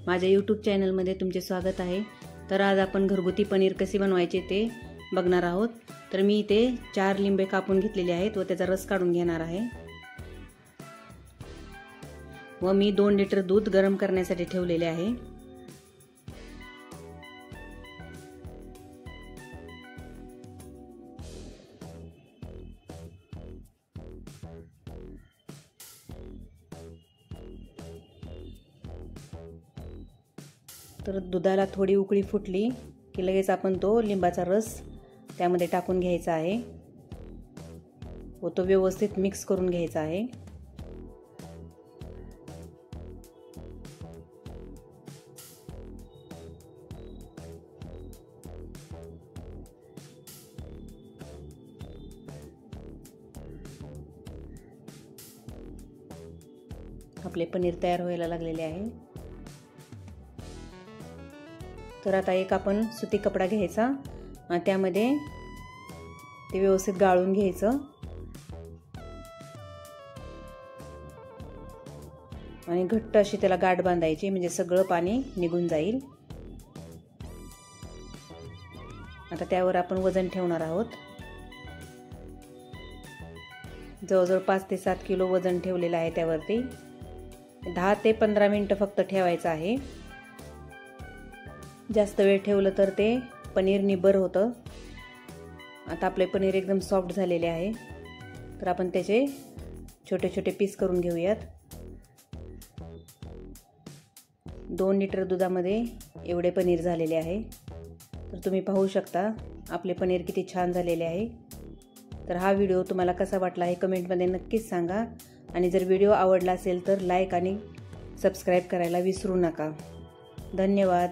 माझ्या YouTube चॅनलमध्ये तुमचे स्वागत आहे। तर आज आपण घरगुती पनीर कसे बनवायचे ते बघणार आहोत। तर मी इथे 4 लिंबे कापून घेतलेले आहेत व त्याचा रस काढून घेणार आहे व मी 2 लिटर दूध गरम करण्यासाठी ठेवलेले आहे। तर दुधाला थोडी उकळी फुटली की लगेच आपण तो लिंबाचा रस त्यामध्ये टाकून घ्यायचा आहे व तो व्यवस्थित मिक्स करून घ्यायचा आहे। आपले पनीर तयार व्हायला लागलेले आहे। तर आता एक आपण सुती कपडा घ्यायचा आणि त्यामध्ये ते व्यवस्थित गाळून घ्यायचं आणि घट्ट अशी त्याला गाठ बांधायची म्हणजे सगळं पाणी निघून जाईल। आता त्यावर आपण वजन ठेवणार आहोत। जवळजवळ 5 ते 7 किलो वजन ठेवलेलं आहे। त्यावरती 10 ते 15 मिनिटं फक्त ठेवायचं आहे। जास्त वेळ ठेवलं तर ते पनीर निबर होतं। आता आपले पनीर एकदम सॉफ्ट झालेले आहे। तर आपण त्याचे छोटे छोटे पीस करून घेऊयात। 2 लिटर दुधामध्ये एवढे पनीर झालेले आहे। तर तुम्ही पाहू शकता आपले पनीर किती छान झालेले आहे। तर हा व्हिडिओ तुम्हाला कसा वाटला हे कमेंटमध्ये नक्कीच सांगा आणि जर व्हिडिओ आवडला असेल तर लाईक आणि सबस्क्राईब करायला विसरू नका। धन्यवाद।